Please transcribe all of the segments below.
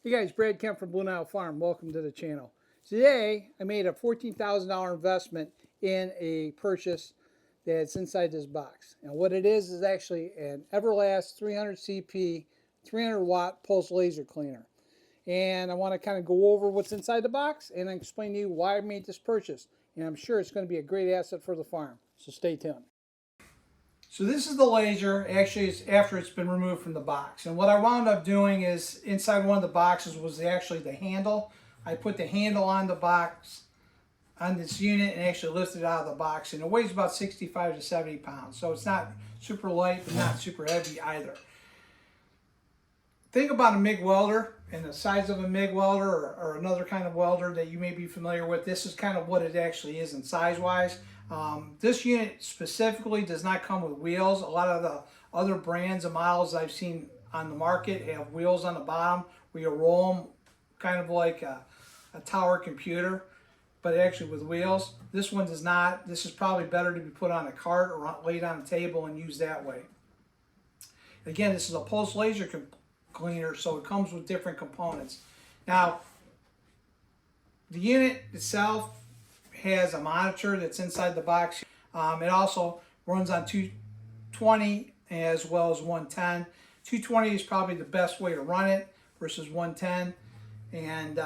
Hey guys, Brad Kemp from Blue Nile Farm. Welcome to the channel. Today, I made a $14,000 investment in a purchase that's inside this box. And what it is actually an Everlast 300CP 300 watt pulse laser cleaner. And I want to kind of go over what's inside the box and explain to you why I made this purchase. And I'm sure it's going to be a great asset for the farm. So stay tuned. So this is the laser. Actually, it's after it's been removed from the box. And what I wound up doing is inside one of the boxes was actually the handle. I put the handle on the box on this unit and actually lifted it out of the box. And it weighs about 65 to 70 pounds. So it's not super light, but not super heavy either. Think about a MIG welder and the size of a MIG welder or another kind of welder that you may be familiar with. This is kind of what it actually is in size-wise. This unit specifically does not come with wheels. A lot of the other brands and models I've seen on the market have wheels on the bottom where you roll them kind of like a tower computer, but actually with wheels. This one does not. This is probably better to be put on a cart or laid on a table and used that way. Again, this is a pulse laser cleaner, so it comes with different components. Now, the unit itself has a monitor that's inside the box. It also runs on 220 as well as 110. 220 is probably the best way to run it versus 110. And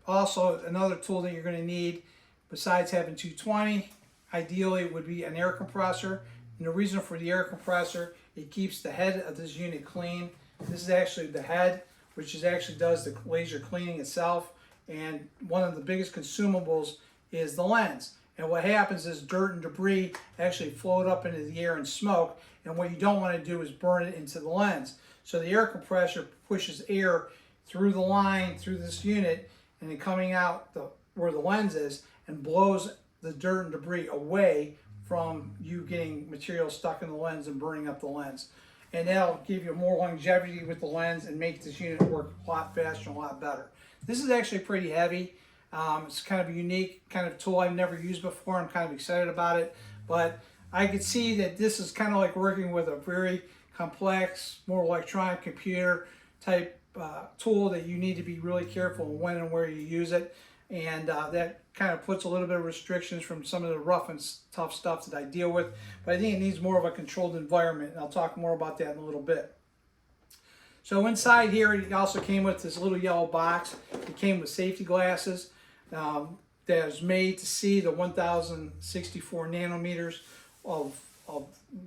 also another tool that you're going to need besides having 220, ideally it would be an air compressor. And the reason for the air compressor, it keeps the head of this unit clean. This is actually the head, which actually does the laser cleaning itself. And one of the biggest consumables is the lens. And what happens is dirt and debris actually float up into the air and smoke. And what you don't want to do is burn it into the lens. So the air compressor pushes air through the line, through this unit, and then coming out where the lens is and blows the dirt and debris away from you getting material stuck in the lens and burning up the lens. And that'll give you more longevity with the lens and make this unit work a lot faster and a lot better. This is actually pretty heavy. It's kind of a unique kind of tool I've never used before. I'm kind of excited about it, but I could see that this is kind of like working with a very complex, more electronic computer type tool that you need to be really careful when and where you use it. And that kind of puts a little bit of restrictions from some of the rough and tough stuff that I deal with. But I think it needs more of a controlled environment, and I'll talk more about that in a little bit. So inside here, it also came with this little yellow box. It came with safety glasses that is made to see the 1064 nanometers of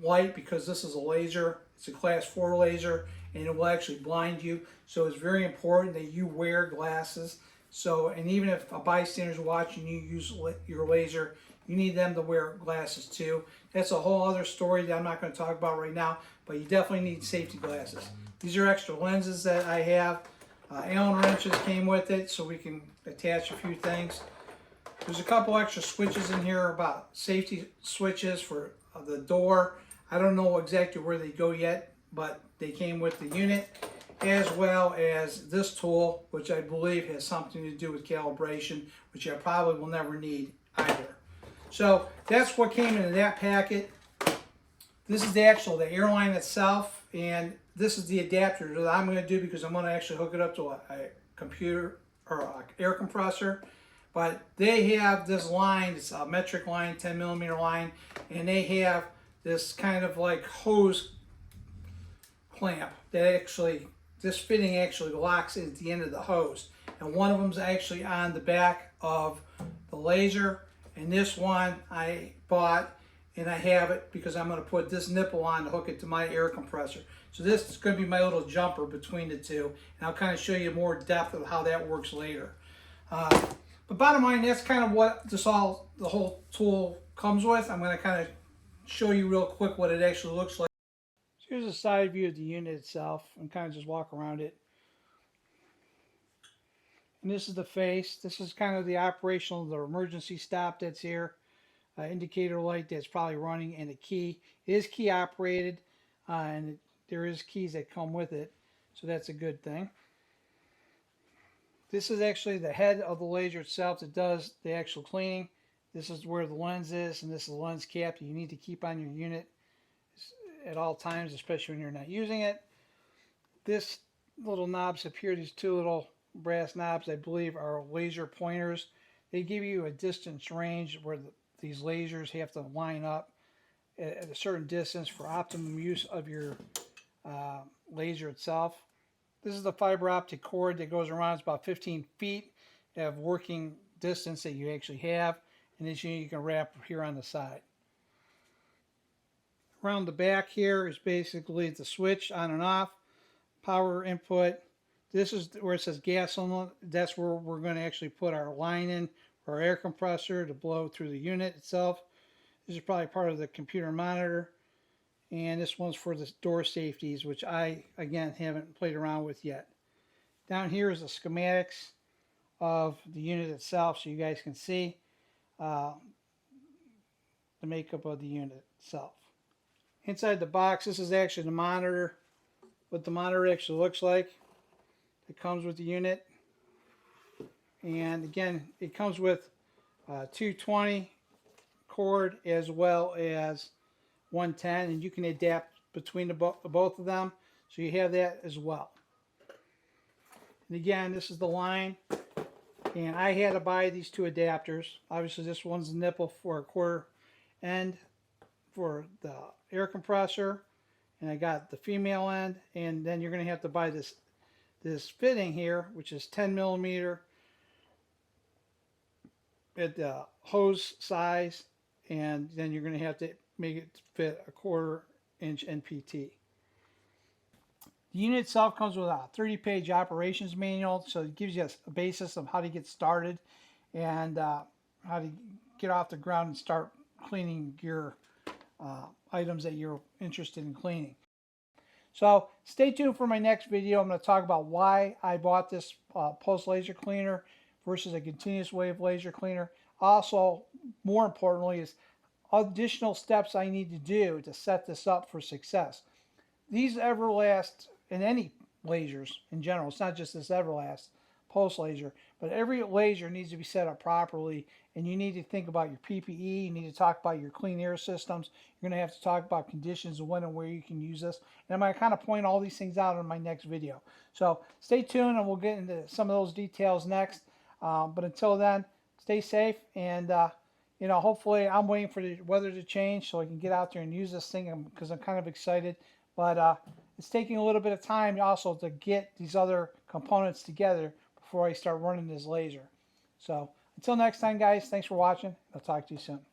light, because this is a laser. It's a class 4 laser, and it will actually blind you. So it's very important that you wear glasses. So, and even if a bystander's watching you use your laser, you need them to wear glasses too. That's a whole other story that I'm not going to talk about right now, but you definitely need safety glasses. These are extra lenses that I have. Allen wrenches came with it, so we can attach a few things. There's a couple extra switches in here about safety switches for the door. I don't know exactly where they go yet, but they came with the unit, as well as this tool, which I believe has something to do with calibration, which I probably will never need either. So that's what came into that packet. This is the airline itself, and this is the adapter that I'm going to do because I'm going to actually hook it up to a computer or an air compressor. But they have this line, it's a metric line, 10 millimeter line, and they have this kind of like hose clamp that actually, this fitting actually locks at the end of the hose. And one of them is actually on the back of the laser, and this one I bought, and I have it because I'm going to put this nipple on to hook it to my air compressor. So this is going to be my little jumper between the two, and I'll kind of show you more depth of how that works later. But bottom line, that's kind of what the whole tool comes with. I'm going to kind of show you real quick what it actually looks like. So here's a side view of the unit itself, and kind of just walk around it. And this is the face. This is kind of the operational, the emergency stop that's here. Indicator light that's probably running, and a key. It is key operated, and there is keys that come with it, so that's a good thing. This is actually the head of the laser itself that does the actual cleaning. This is where the lens is, and this is the lens cap that you need to keep on your unit at all times, especially when you're not using it. This little knobs up here, these two little brass knobs, I believe are laser pointers. They give you a distance range where these lasers have to line up at a certain distance for optimum use of your laser itself. This is the fiber optic cord that goes around. It's about 15 feet of working distance that you actually have, and this unit you can wrap here on the side. Around the back here is basically the switch on and off, power input. This is where it says gas on. That's where we're going to actually put our line in for our air compressor to blow through the unit itself. This is probably part of the computer monitor. And this one's for the door safeties, which I, again, haven't played around with yet. Down here is the schematics of the unit itself, so you guys can see the makeup of the unit itself. Inside the box, this is actually the monitor, what the monitor actually looks like. It comes with the unit. And again, it comes with 220 cord as well as 110, and you can adapt between both of them, so you have that as well. And again, this is the line, and I had to buy these two adapters. Obviously, this one's the nipple for a quarter end for the air compressor, and I got the female end, and then you're going to have to buy this fitting here, which is 10 millimeter at the hose size, and then you're going to have to make it fit a 1/4 inch NPT. The unit itself comes with a 30-page operations manual, so it gives you a basis of how to get started and how to get off the ground and start cleaning your items that you're interested in cleaning. So stay tuned for my next video. I'm going to talk about why I bought this pulse laser cleaner versus a continuous wave laser cleaner. Also, more importantly, is additional steps I need to do to set this up for success. These Everlast, and any lasers in general, it's not just this Everlast pulse laser, but every laser needs to be set up properly, and you need to think about your PPE, you need to talk about your clean air systems, you're going to have to talk about conditions of when and where you can use this, and I'm going to kind of point all these things out in my next video. So stay tuned and we'll get into some of those details next, but until then, stay safe, and you know, hopefully I'm waiting for the weather to change so I can get out there and use this thing because I'm kind of excited. But it's taking a little bit of time also to get these other components together before I start running this laser. So until next time, guys, thanks for watching. I'll talk to you soon.